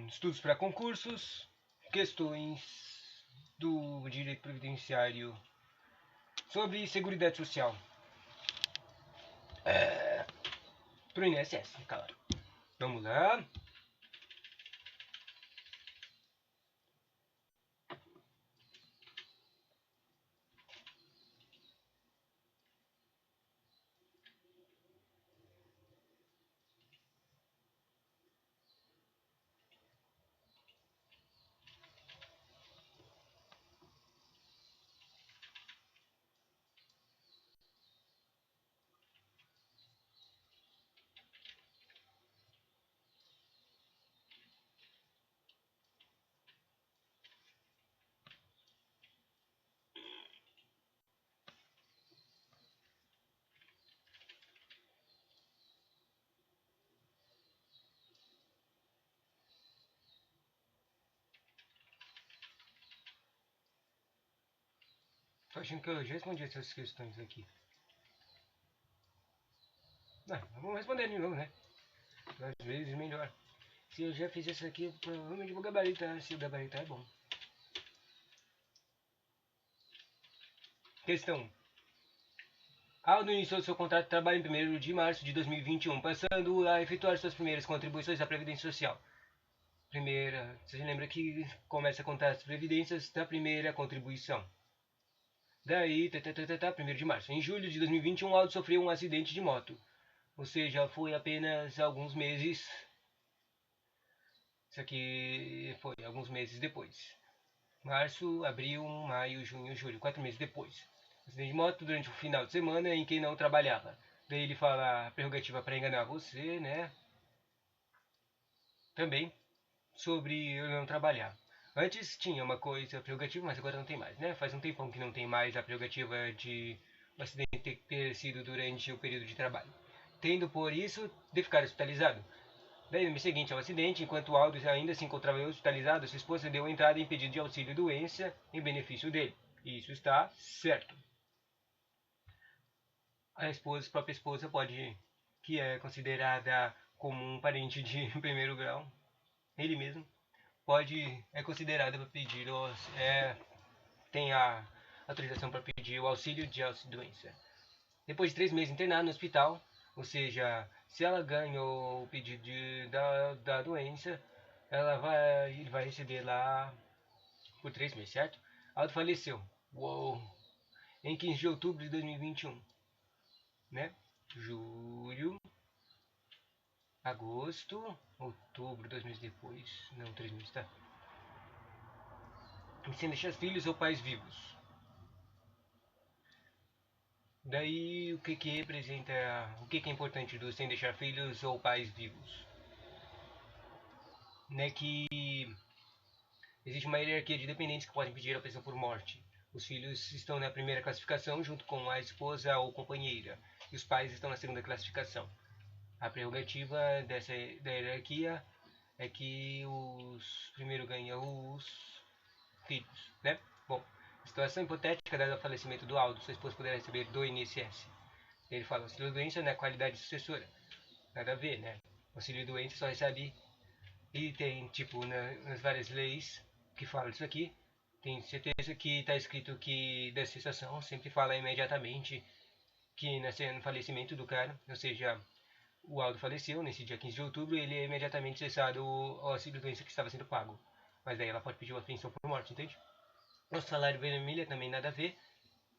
Estudos para concursos, questões do direito previdenciário sobre Seguridade Social. Pro INSS, claro. Vamos lá. Tô achando que eu já respondi essas questões aqui. Não, vamos responder de novo, né? Às vezes melhor. Se eu já fiz isso aqui, provavelmente vou gabaritar. Se o gabaritar é bom. Questão. Aldo iniciou seu contrato de trabalho em 1º de março de 2021, passando a efetuar suas primeiras contribuições à Previdência Social. Primeira, você lembra que começa a contar as previdências da primeira contribuição. Daí, 1º de março. Em julho de 2021, Aldo sofreu um acidente de moto. Ou seja, foi apenas alguns meses. Isso aqui foi alguns meses depois. Março, abril, maio, junho, julho. 4 meses depois. Acidente de moto durante o final de semana em que não trabalhava. Daí ele fala a prerrogativa para enganar você, né? Também sobre eu não trabalhar. Antes tinha uma coisa prerrogativa, mas agora não tem mais, né? Faz um tempão que não tem mais a prerrogativa de o acidente ter sido durante o período de trabalho. Tendo por isso de ficar hospitalizado. Daí no mês seguinte ao acidente, enquanto Aldo ainda se encontrava hospitalizado, sua esposa deu entrada em pedido de auxílio doença em benefício dele. E isso está certo. A própria esposa pode, que é considerada como um parente de primeiro grau, ele mesmo, é considerada para pedir, tem a autorização para pedir o auxílio de doença. Depois de 3 meses internado no hospital, ou seja, se ela ganhou o pedido da doença, ele vai receber lá por 3 meses, certo? Aldo faleceu. Uou! Em 15 de outubro de 2021, né? Julho, agosto, outubro, 2 meses depois. Não, 3 meses, tá? Sem deixar filhos ou pais vivos. Daí, o que representa, o que é importante do sem deixar filhos ou pais vivos? Né, que existe uma hierarquia de dependentes que podem pedir a pensão por morte. Os filhos estão na primeira classificação junto com a esposa ou companheira, e os pais estão na segunda classificação. A prerrogativa da hierarquia é que os primeiro ganham os filhos, né? Bom, situação hipotética dada o falecimento do Aldo, sua esposa poderá receber do INSS. Ele fala, auxílio doença não é qualidade sucessora. Nada a ver, né? Auxílio doença só recebe e tem, tipo, nas várias leis que falam disso aqui, tem certeza que está escrito que da cessação sempre fala imediatamente que no falecimento do cara, ou seja, o Aldo faleceu nesse dia 15 de outubro, ele é imediatamente cessado o auxílio doença que estava sendo pago. Mas daí ela pode pedir uma pensão por morte, entende? O salário família também nada a ver.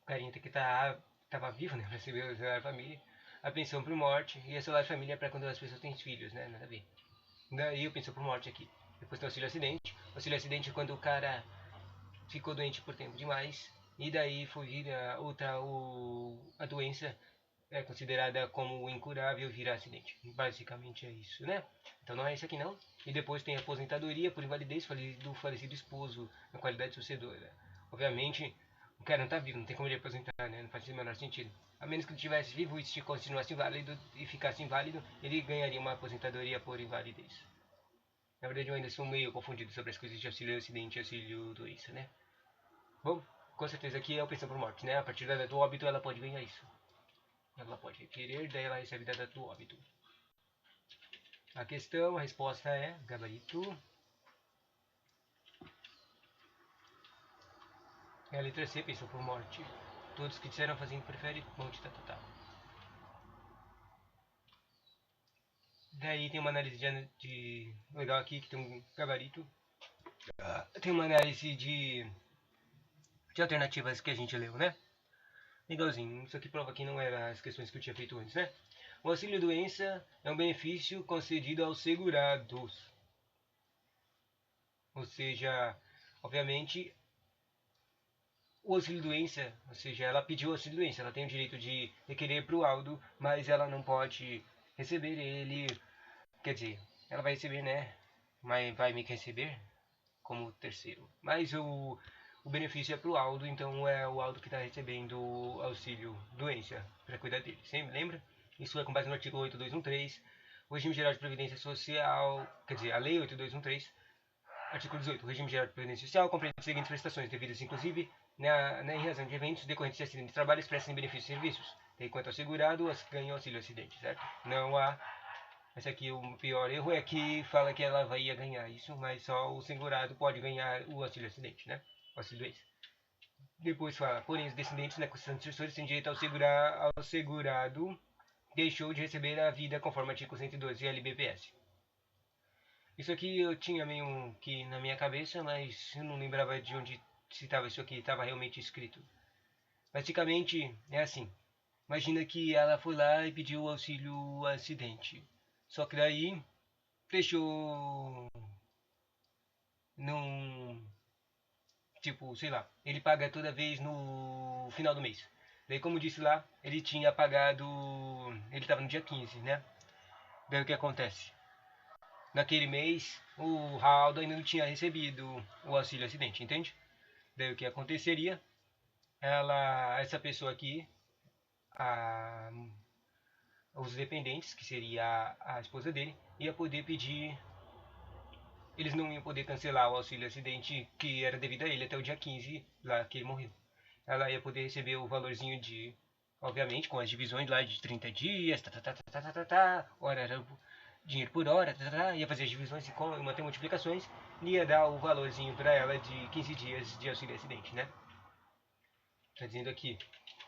O carinha tem que tava vivo, né, para receber o salário família. A pensão por morte e a salário família é para quando as pessoas têm filhos, né? Nada a ver. Daí eu pensou por morte aqui. Depois tem o auxílio acidente. O auxílio acidente é quando o cara ficou doente por tempo demais. E daí foi vir a doença é considerada como incurável vira acidente. Basicamente é isso, né? Então não é isso aqui não. E depois tem a aposentadoria por invalidez do falecido esposo na qualidade sucedora. Obviamente, o cara não tá vivo, não tem como ele aposentar, né? Não faz o menor sentido. A menos que ele estivesse vivo e se continuasse inválido e ficasse inválido, ele ganharia uma aposentadoria por invalidez. Na verdade, eu ainda sou meio confundido sobre as coisas de auxílio acidente e auxílio doença, né? Bom, com certeza aqui é a pensão por morte, né? A partir da data do óbito ela pode ganhar isso. Ela pode requerer, daí ela recebe da data do óbito. a questão, a resposta é gabarito. É a letra C, pensou por morte. Todos que disseram fazendo prefere monte, tá. Daí tem uma análise de legal aqui, que tem um gabarito. Tem uma análise de alternativas que a gente leu, né? Legalzinho. Isso aqui prova que não era as questões que eu tinha feito antes, né? O auxílio-doença é um benefício concedido aos segurados. Ou seja, obviamente, o auxílio-doença, ou seja, ela pediu auxílio-doença, ela tem o direito de requerer para o laudo, mas ela não pode receber ele, quer dizer, ela vai receber, né? Mas vai meio que receber como terceiro. Mas o benefício é para o Aldo, então é o Aldo que está recebendo auxílio doença para cuidar dele. Sempre lembra? Isso é com base no artigo 8213, o regime geral de previdência social, quer dizer, a lei 8213, artigo 18, o regime geral de previdência social compreende as seguintes prestações devidas, inclusive, em razão de eventos decorrentes de acidente de trabalho, expressam em benefícios e serviços. Enquanto assegurado, ganha auxílio acidente, certo? Não há. Esse aqui, o pior erro é que fala que ela vai ganhar isso, mas só o segurado pode ganhar o auxílio acidente, né? O auxílio doença. Depois fala, porém, os descendentes na Constituição dos sucessores têm direito ao segurado deixou de receber a vida conforme artigo 112 e LBPS. Isso aqui eu tinha meio que na minha cabeça, mas eu não lembrava de onde se estava isso aqui, estava realmente escrito. Basicamente é assim. Imagina que ela foi lá e pediu o auxílio acidente. Só que daí deixou não, tipo, sei lá, ele paga toda vez no final do mês. Daí, como disse lá, ele tinha pagado, ele estava no dia 15, né? Daí o que acontece? Naquele mês, o Rauldo ainda não tinha recebido o auxílio acidente, entende? Daí o que aconteceria? Essa pessoa aqui, a, os dependentes, que seria a esposa dele, ia poder pedir. Eles não iam poder cancelar o auxílio acidente que era devido a ele até o dia 15, lá que ele morreu. Ela ia poder receber o valorzinho de, obviamente, com as divisões lá de 30 dias, hora era dinheiro por hora, ia fazer as divisões e manter multiplicações, e ia dar o valorzinho para ela de 15 dias de auxílio acidente, né? Tá dizendo aqui,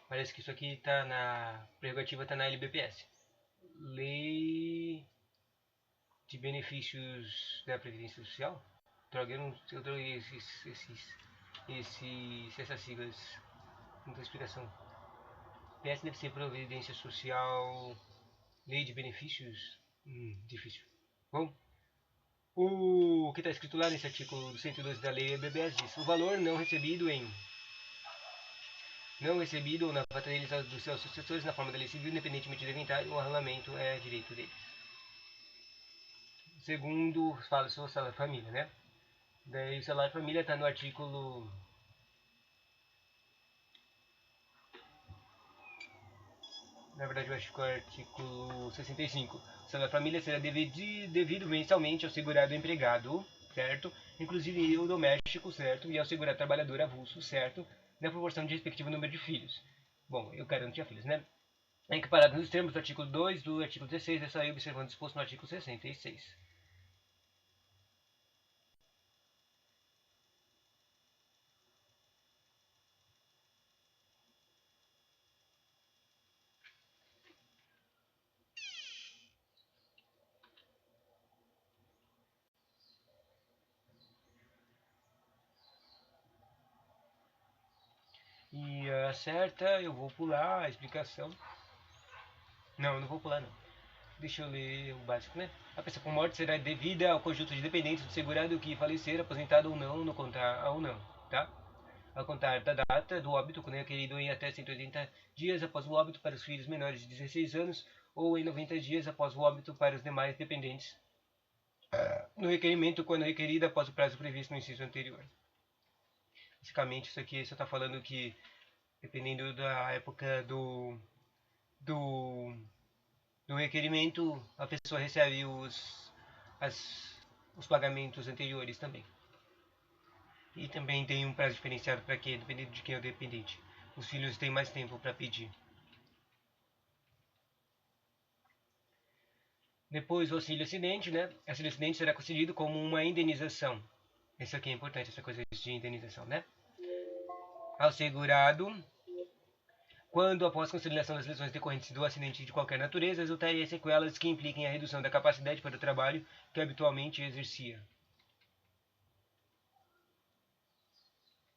parece que isso aqui tá na prerrogativa, tá na LBPS. Lei de benefícios da Previdência Social? Droga, eu droguei essas siglas. Não tem explicação. PS deve ser Previdência Social, Lei de Benefícios? Difícil. Bom, o que está escrito lá nesse artigo do 112 da Lei BBS diz: o valor não recebido ou na falta deles dos seus sucessores na forma da lei civil, independentemente do inventário, o arrelamento é direito deles. Segundo, fala sobre o salário família, né? Daí o salário família está no artigo. Na verdade, eu acho que é o artigo 65. O salário família será devido mensalmente ao segurado empregado, certo? Inclusive o doméstico, certo? E ao segurado trabalhador avulso, certo? Na proporção de respectivo número de filhos. Bom, eu quero não tinha filhos, né? Em que parado nos termos do artigo 2 do artigo 16, essa aí observando disposto no artigo 66. E a certa, eu vou pular a explicação. Não, não vou pular não. Deixa eu ler o básico, né? A pessoa por morte será devida ao conjunto de dependentes do segurado que falecer, aposentado ou não, no contar ou não, tá? Ao contar da data do óbito, quando é requerido em até 180 dias após o óbito para os filhos menores de 16 anos ou em 90 dias após o óbito para os demais dependentes. No requerimento, quando requerido após o prazo previsto no inciso anterior. Basicamente, isso aqui só está falando que, dependendo da época do, do requerimento, a pessoa recebe os pagamentos anteriores também. E também tem um prazo diferenciado para quem, dependendo de quem é o dependente. Os filhos têm mais tempo para pedir. Depois o auxílio acidente, né? Auxílio acidente será concedido como uma indenização. Isso aqui é importante, essa coisa de indenização, né? Ao segurado, quando após conciliação das lesões decorrentes do acidente de qualquer natureza, resultaria em sequelas que impliquem a redução da capacidade para o trabalho que habitualmente exercia.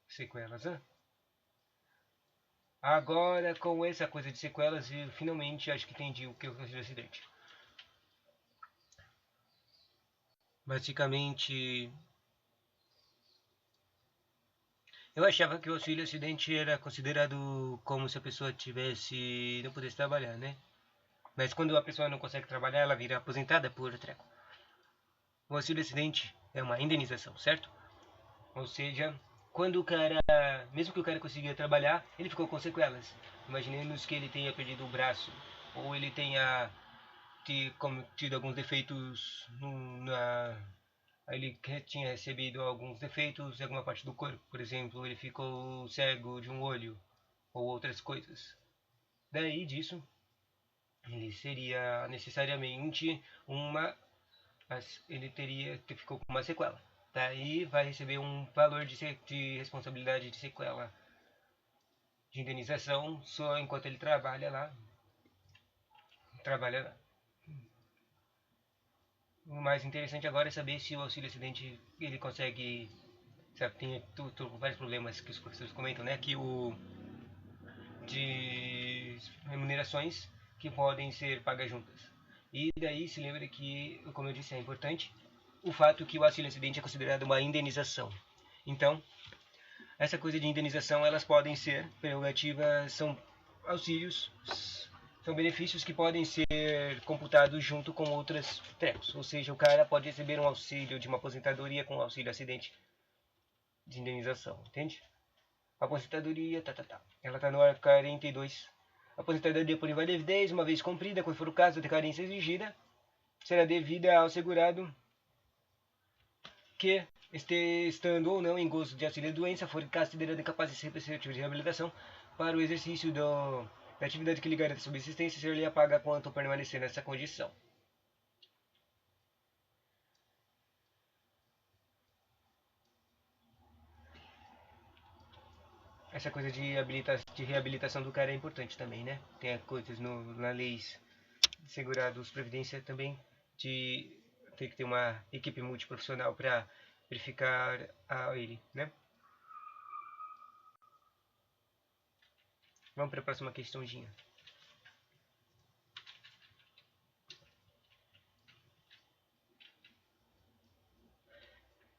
Sequelas, né? Agora, com essa coisa de sequelas, eu finalmente acho que entendi o que eu considero acidente. Basicamente, eu achava que o auxílio acidente era considerado como se a pessoa tivesse não pudesse trabalhar, né? Mas quando a pessoa não consegue trabalhar, ela vira aposentada por treco. O auxílio acidente é uma indenização, certo? Ou seja, quando o cara, mesmo que o cara conseguia trabalhar, ele ficou com sequelas. Imaginemos que ele tenha perdido o braço, ou ele tenha tido alguns defeitos na. Ele tinha recebido alguns defeitos em alguma parte do corpo. Por exemplo, ele ficou cego de um olho, ou outras coisas. Daí disso, ele seria necessariamente uma. Ele ficou com uma sequela. Daí vai receber um valor de responsabilidade de sequela de indenização só enquanto ele trabalha lá. Trabalha lá. O mais interessante agora é saber se o auxílio acidente ele consegue. Sabe, tem vários problemas que os professores comentam, né? Que o de remunerações que podem ser pagas juntas. E daí se lembra que, como eu disse, é importante o fato que o auxílio acidente é considerado uma indenização. Então, essa coisa de indenização, elas podem ser prerrogativas, são auxílios, são benefícios que podem ser computados junto com outras trecos. Ou seja, o cara pode receber um auxílio de uma aposentadoria com auxílio acidente de indenização, entende? Aposentadoria, Ela está no artigo 42. Aposentadoria por invalidez, uma vez cumprida, quando for o caso de carência exigida, será devida ao segurado que, estando ou não em gozo de auxílio de doença, for considerado incapaz de reabilitação para o exercício da atividade que lhe garanta subsistência, ser-lhe paga quanto permanecer nessa condição. Essa coisa de reabilitação do cara é importante também, né? Tem coisas na leis de segurados previdência também de ter que ter uma equipe multiprofissional para verificar a ele, né? Vamos para a próxima questãozinha.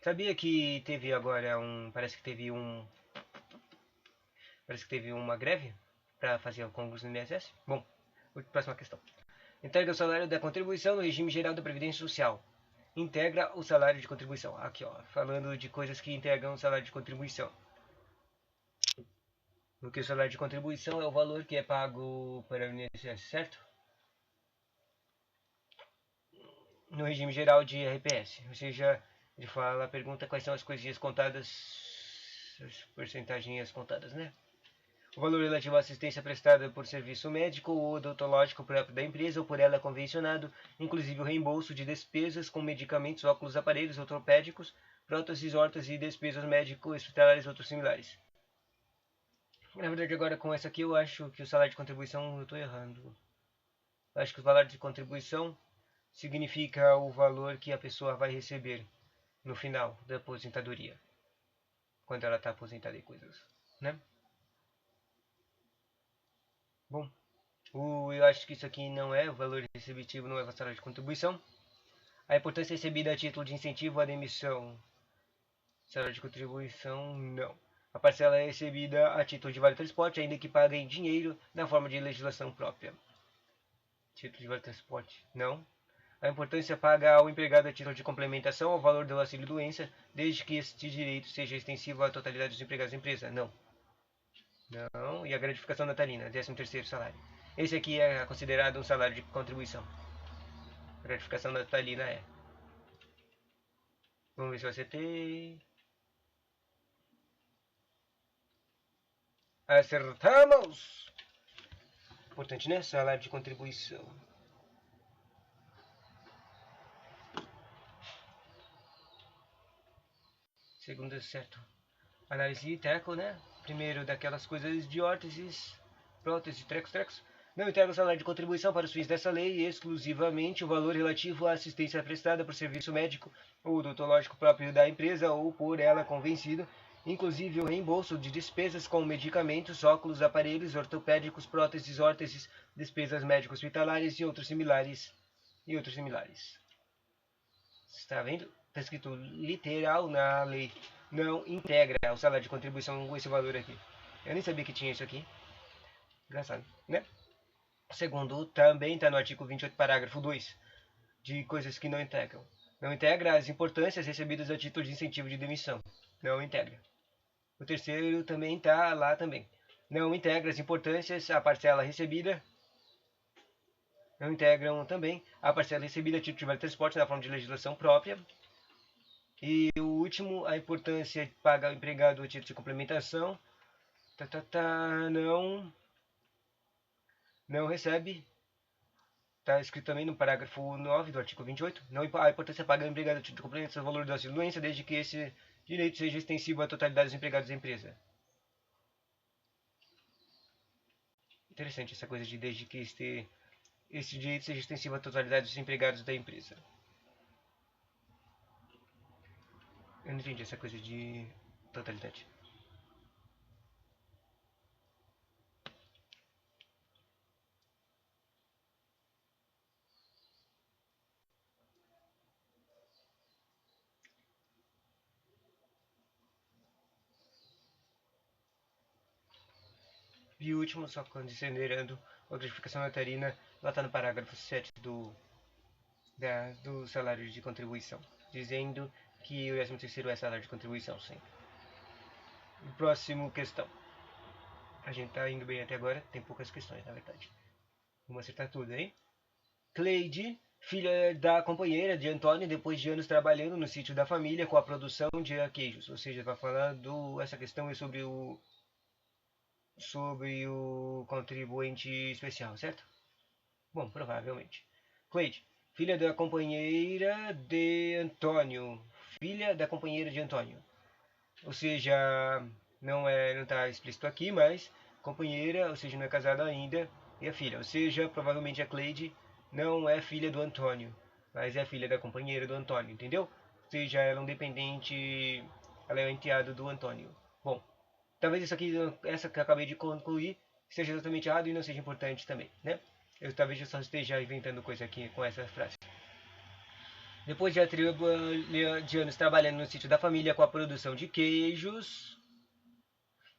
Sabia que teve agora parece que teve uma greve para fazer o concurso do INSS? Bom, próxima questão. Integra o salário da contribuição no regime geral da Previdência Social. Integra o salário de contribuição. Aqui, ó, falando de coisas que integram o salário de contribuição. Porque o salário de contribuição é o valor que é pago para o INSS, certo? No regime geral de RPS. Ou seja, ele fala, pergunta quais são as coisinhas contadas, as porcentagens contadas, né? O valor relativo à assistência prestada por serviço médico ou odontológico próprio da empresa ou por ela convencionado, inclusive o reembolso de despesas com medicamentos, óculos, aparelhos ortopédicos, próteses, hortas e despesas médico-hospitalares e outros similares. Na verdade, agora com essa aqui eu acho que o salário de contribuição eu estou errando. Eu acho que o salário de contribuição significa o valor que a pessoa vai receber no final da aposentadoria, quando ela está aposentada e coisas, né? Bom, eu acho que isso aqui não é o valor recebitivo, não é o salário de contribuição. A importância recebida a título de incentivo à demissão, salário de contribuição, não. A parcela é recebida a título de vale transporte, ainda que paga em dinheiro na forma de legislação própria. Título de vale transporte, não. A importância paga ao empregado a título de complementação ao valor do auxílio-doença, desde que este direito seja extensivo à totalidade dos empregados da empresa. Não. Não. E a gratificação natalina, 13º salário. Esse aqui é considerado um salário de contribuição. A gratificação natalina é. Vamos ver se eu acertei. Acertamos! Importante, né? Salário de contribuição. segundo certo. Análise de teco, né? Primeiro daquelas coisas de órteses, prótese, trecos. Não integra o salário de contribuição para os fins dessa lei exclusivamente o valor relativo à assistência prestada por serviço médico ou odontológico próprio da empresa ou por ela convencido, inclusive o reembolso de despesas com medicamentos, óculos, aparelhos ortopédicos, próteses, órteses, despesas médico-hospitalares e outros similares. Está vendo? Está escrito literal na lei. Não integra o salário de contribuição com esse valor aqui. Eu nem sabia que tinha isso aqui. Engraçado, né? Segundo, também está no artigo 28, parágrafo 2, de coisas que não integram. Não integra as importâncias recebidas a título de incentivo de demissão. Não integra. O terceiro também está lá também. Não integra as importâncias a parcela recebida. Não integram também a parcela recebida a título de vale transporte na forma de legislação própria. E o último, a importância de pagar ao empregado a título de complementação. Não recebe. Está escrito também no parágrafo 9 do artigo 28. Não a importância paga ao empregado a título de complementação do valor da doença, desde que esse direito seja extensivo à totalidade dos empregados da empresa. Interessante essa coisa de desde que esse direito seja extensivo à totalidade dos empregados da empresa. Eu não entendi essa coisa de totalidade. E o último, só considerando a gratificação notarina, ela está no parágrafo 7 do salário de contribuição, dizendo que o 13º é salário de contribuição, sim. Próximo questão. A gente tá indo bem até agora, tem poucas questões, na verdade. Vamos acertar tudo, hein? Cleide, filha da companheira de Antônio, depois de anos trabalhando no sítio da família com a produção de queijos. Ou seja, vai falar essa questão é sobre o contribuinte especial, certo? Bom, provavelmente. Cleide, filha da companheira de Antônio. Filha da companheira de Antônio. Ou seja, não está explícito aqui, mas companheira, ou seja, não é casada ainda, e a filha. Ou seja, provavelmente a Cleide não é filha do Antônio, mas é filha da companheira do Antônio, entendeu? Ou seja, ela é um dependente, ela é o enteado do Antônio. Bom, talvez isso aqui, essa que eu acabei de concluir, seja totalmente errado e não seja importante também, né? Talvez eu só esteja inventando coisa aqui com essa frase. Depois de anos trabalhando no sítio da família com a produção de queijos,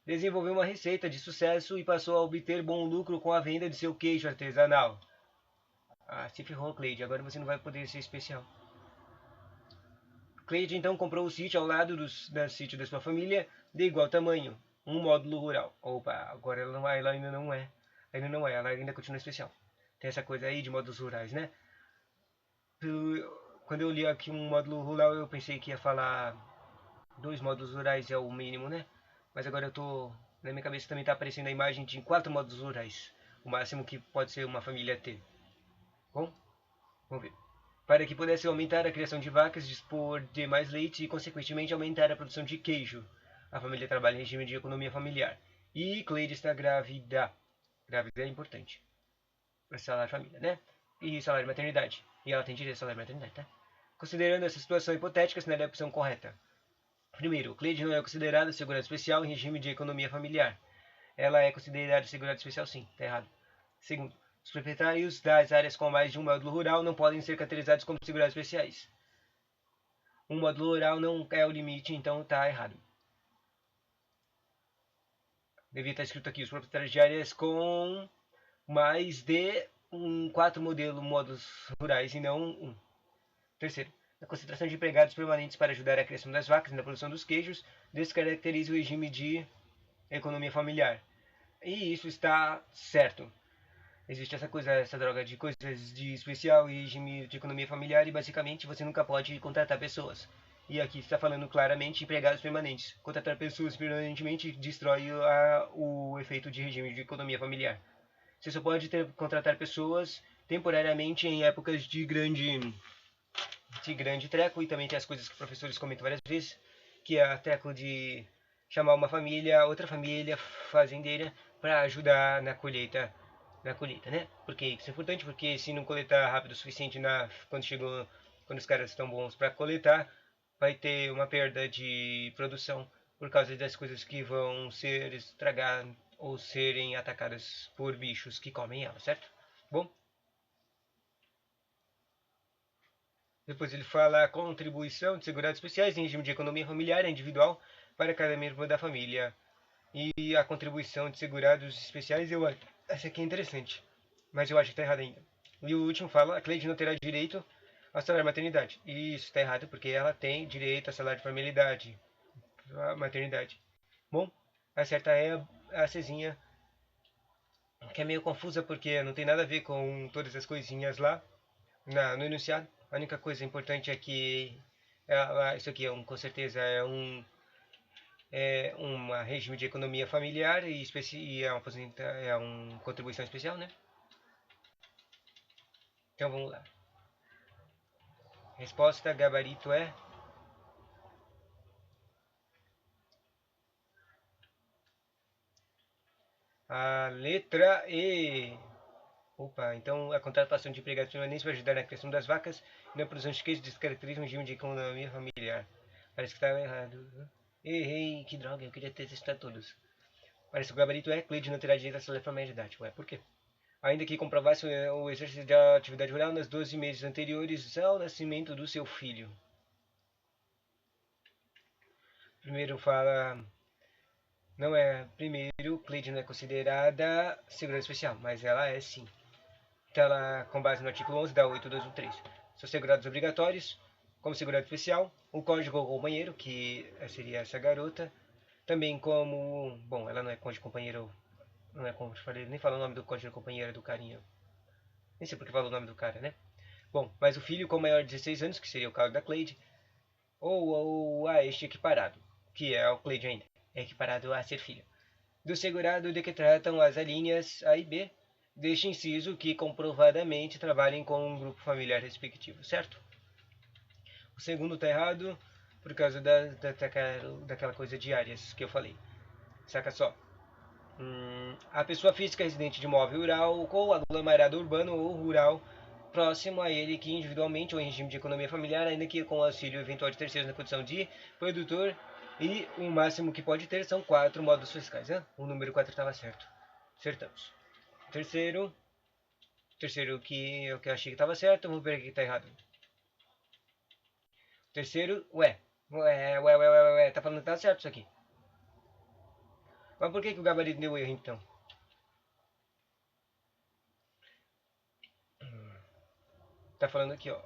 desenvolveu uma receita de sucesso e passou a obter bom lucro com a venda de seu queijo artesanal. Ah, se ferrou, Cleide, agora você não vai poder ser especial. Cleide então comprou o sítio ao lado do sítio da sua família, de igual tamanho, um módulo rural. Opa, agora ela ainda não é. Ela ainda continua especial. Tem essa coisa aí de módulos rurais, né? Quando eu li aqui um módulo rural, eu pensei que ia falar 2 módulos rurais é o mínimo, né? Mas agora na minha cabeça também está aparecendo a imagem de 4 módulos rurais, o máximo que pode ser uma família ter. Bom, vamos ver. Para que pudesse aumentar a criação de vacas, dispor de mais leite e, consequentemente, aumentar a produção de queijo. A família trabalha em regime de economia familiar. E Cleide está grávida. Grávida é importante. Para salário família, né? E salário maternidade. E ela tem direito a salário maternidade, tá? Considerando essa situação hipotética, assinale a opção correta. Primeiro, Cleide não é considerada segurada especial em regime de economia familiar. Ela é considerada segurada especial sim, tá errado. Segundo, os proprietários das áreas com mais de um módulo rural não podem ser caracterizados como segurados especiais. Um módulo rural não é o limite, então tá errado. Devia estar escrito aqui, os proprietários de áreas com mais de 4 módulos rurais e não um. Terceiro, a concentração de empregados permanentes para ajudar a criação das vacas e na produção dos queijos descaracteriza o regime de economia familiar. E isso está certo. Existe essa droga de coisas de especial e regime de economia familiar e basicamente você nunca pode contratar pessoas. E aqui está falando claramente empregados permanentes. Contratar pessoas permanentemente destrói o efeito de regime de economia familiar. Você só pode contratar pessoas temporariamente em épocas de grande treco, e também tem as coisas que os professores comentam várias vezes, que é a teco de chamar uma família, outra família fazendeira para ajudar na colheita, né? Porque isso é importante, porque se não coletar rápido o suficiente quando os caras estão bons para coletar, vai ter uma perda de produção por causa das coisas que vão ser estragadas ou serem atacadas por bichos que comem ela, certo? Bom, depois ele fala a contribuição de segurados especiais em regime de economia familiar individual para cada membro da família. E a contribuição de segurados especiais, essa aqui é interessante, mas eu acho que está errado ainda. E o último fala, a Cleide não terá direito ao salário de maternidade. E isso está errado porque ela tem direito a salário de familiaridade, a maternidade. Bom, a certa é a Cezinha, que é meio confusa porque não tem nada a ver com todas as coisinhas lá no enunciado. A única coisa importante é que isso aqui com certeza é um regime de economia familiar e é uma contribuição especial, né? Então vamos lá. Resposta, gabarito é a letra E. Opa, então a contratação de empregados permanentes vai ajudar na criação das vacas e na produção de queijo descaracteriza um regime de economia familiar. Parece que estava errado. Errei, que droga, eu queria ter testado todos. Parece que o gabarito é Cleide não terá direito à salário para idade. Ué, por quê? Ainda que comprovasse o exercício da atividade rural nos 12 meses anteriores ao nascimento do seu filho. Primeiro fala. Não é. Primeiro, Cleide não é considerada segurança especial, mas ela é sim. Então, ela, com base no artigo 11 da 8213, são segurados obrigatórios, como segurado especial, o código companheiro, que seria essa garota, também como. Bom, ela não é cônjuge companheiro, não é como eu falei, nem falo o nome do cônjuge companheiro do carinha. Nem sei porque falou o nome do cara, né? Bom, mas o filho com maior de 16 anos, que seria o caso da Cleide, ou a este equiparado, que é o Cleide ainda, é equiparado a ser filho, do segurado de que tratam as alíneas A e B deste inciso que comprovadamente trabalhem com um grupo familiar respectivo, certo? O segundo está errado por causa daquela coisa de áreas que eu falei. Saca só. A pessoa física residente de imóvel rural ou aglomerado urbano ou rural próximo a ele que individualmente ou em regime de economia familiar, ainda que com auxílio eventual de terceiros na condição de produtor, e o máximo que pode ter são 4 modos fiscais. Né? O número 4 estava certo. Acertamos. Terceiro que eu achei que estava certo, vamos ver aqui que está errado. Terceiro, tá falando que tá certo isso aqui. Mas por que o gabarito deu erro então? Tá falando aqui, ó.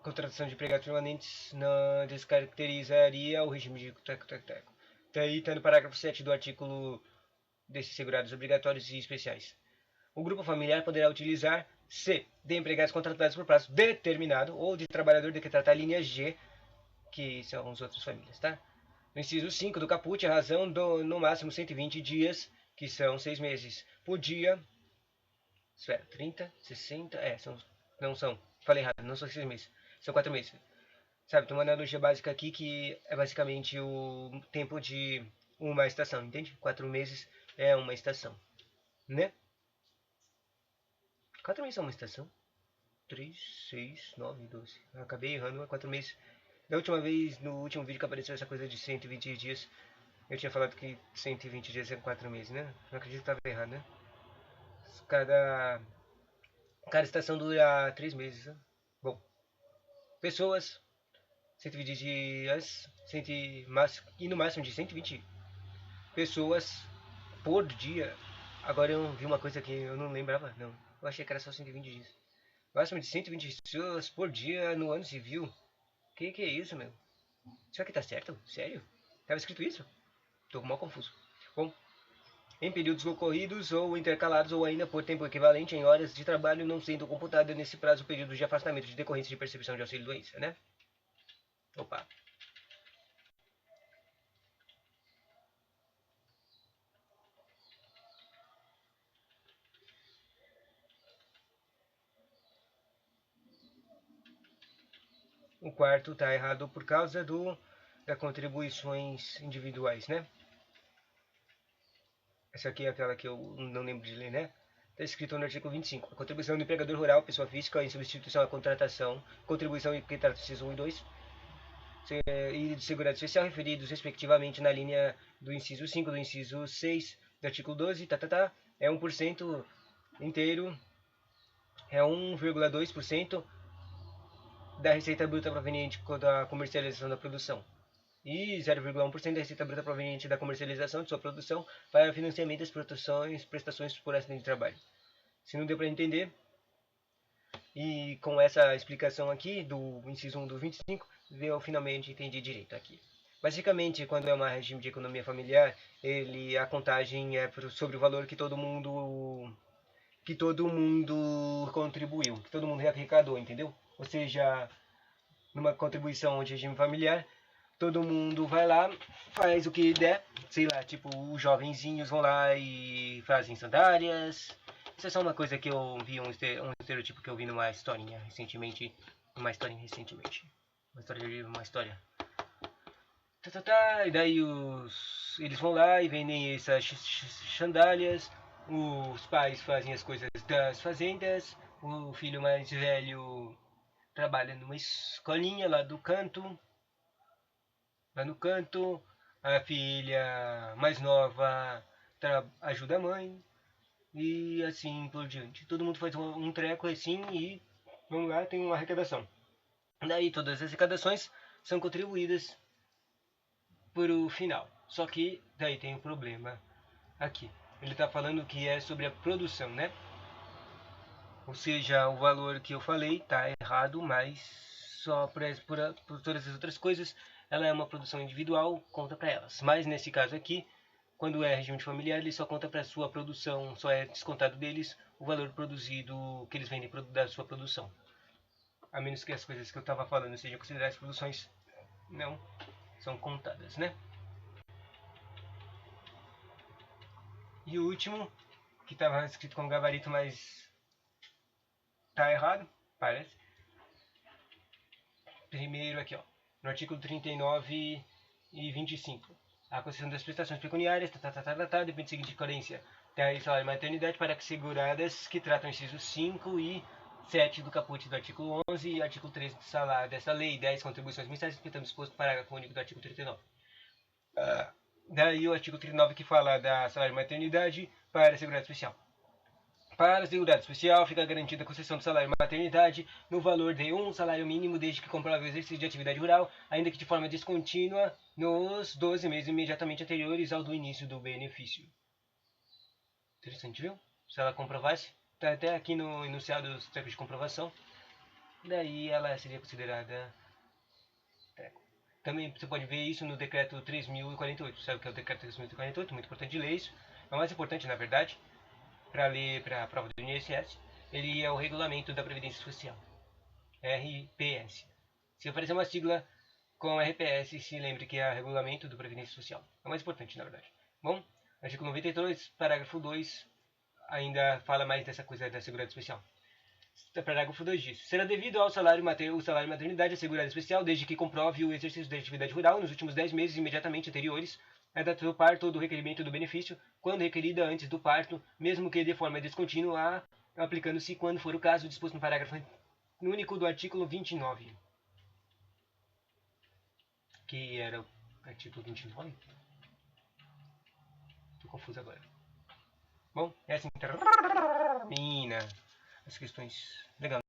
Contratação de empregados permanentes não descaracterizaria o regime de teco-teco-teco. Daí tá no parágrafo 7 do artigo desses segurados obrigatórios e especiais. O grupo familiar poderá utilizar C. De empregados contratados por prazo determinado ou de trabalhador de que trata a linha G, que são as outras famílias, tá? No inciso 5 do caput, a razão no máximo 120 dias, que são 6 meses. Por dia. Espera, 30, 60. Não são. Falei errado, não são 6 meses. São 4 meses. Sabe, tem uma analogia básica aqui que é basicamente o tempo de uma estação, entende? 4 meses é uma estação, né? 4 meses é uma estação? 3, 6, 9, 12. Eu acabei errando, é 4 meses. Da última vez, no último vídeo que apareceu essa coisa de 120 dias, eu tinha falado que 120 dias é 4 meses, né? Não acredito que estava errado, né? Cada, cada estação dura 3 meses, né? Bom, pessoas, 120 dias, e no máximo de 120 pessoas por dia. Agora eu vi uma coisa que eu não lembrava, não. Eu achei que era só 120 dias. Máximo de 120 pessoas por dia no ano civil. Que é isso, meu? Será que tá certo? Sério? Tava escrito isso? Tô mal confuso. Bom, em períodos ocorridos ou intercalados ou ainda por tempo equivalente em horas de trabalho não sendo computado nesse prazo período de afastamento de decorrência de percepção de auxílio-doença, né? Opa. O quarto tá errado por causa do das contribuições individuais, né? Essa aqui é aquela que eu não lembro de ler, né? Está escrito no artigo 25. A contribuição do empregador rural, pessoa física, em substituição à contratação, contribuição em que trata inciso 1 e 2, e de seguridade social, referidos respectivamente na linha do inciso 5, do inciso 6, do artigo 12, é 1% inteiro, é 1,2% da receita bruta proveniente da comercialização da produção e 0,1% da receita bruta proveniente da comercialização de sua produção para financiamento das prestações por acidente de trabalho. Se não deu para entender, e com essa explicação aqui do inciso 1 do 25, eu finalmente entendi direito aqui. Basicamente, quando é um regime de economia familiar, a contagem é sobre o valor que todo mundo contribuiu, que todo mundo arrecadou, entendeu? Ou seja, numa contribuição de regime familiar, todo mundo vai lá, faz o que der, sei lá, tipo, os jovenzinhos vão lá e fazem sandálias. Isso é só uma coisa que eu vi, um estereotipo que eu vi numa historinha recentemente. Uma história. E daí eles vão lá e vendem essas sandálias. Os pais fazem as coisas das fazendas. O filho mais velho trabalha numa escolinha lá no canto, a filha mais nova ajuda a mãe, e assim por diante. Todo mundo faz um treco assim e vamos lá, tem uma arrecadação. Daí todas as arrecadações são contribuídas para o final. Só que daí tem um problema aqui. Ele está falando que é sobre a produção, né? Ou seja, o valor que eu falei está errado, mas só por todas as outras coisas, ela é uma produção individual, conta para elas. Mas nesse caso aqui, quando é regime familiar, ele só conta para a sua produção, só é descontado deles o valor produzido que eles vendem da sua produção. A menos que as coisas que eu estava falando sejam consideradas produções, não são contadas, né? E o último, que estava escrito com gabarito, mas tá errado, parece. Primeiro aqui, ó, no artigo 39 e 25. A concessão das prestações pecuniárias, depende da seguinte coerência. Tem salário e maternidade para seguradas que tratam incisos 5 e 7 do caput do artigo 11 e artigo 13 do salário dessa lei, 10 contribuições mensais, respeitando o disposto no parágrafo único do artigo 39. Daí o artigo 39 que fala da salário e maternidade para a Seguridade Especial. Para a Seguridade Especial, fica garantida a concessão do salário e maternidade no valor de um salário mínimo desde que comprove o exercício de atividade rural, ainda que de forma descontínua, nos 12 meses imediatamente anteriores ao do início do benefício. Interessante, viu? Se ela comprovasse, está até aqui no enunciado dos termos de comprovação, daí ela seria considerada treco. Também você pode ver isso no decreto 3048, sabe o que é o decreto 3048? Muito importante de ler isso. É o mais importante, na verdade, para ler para a prova do INSS, ele é o regulamento da Previdência Social, RPS. Se aparecer uma sigla com RPS, se lembre que é o regulamento da Previdência Social. É o mais importante, na verdade. Bom, artigo 92, parágrafo 2, ainda fala mais dessa coisa da Seguridade Especial. Parágrafo 2 diz: será devido ao salário e maternidade a Seguridade Especial, desde que comprove o exercício da atividade rural nos últimos 10 meses imediatamente anteriores à data do parto ou do requerimento do benefício, quando requerida antes do parto, mesmo que de forma descontínua, aplicando-se, quando for o caso, disposto no parágrafo único do artigo 29. Que era o artigo 29? Tô confuso agora. Bom, é assim. Mina. As questões. Legal.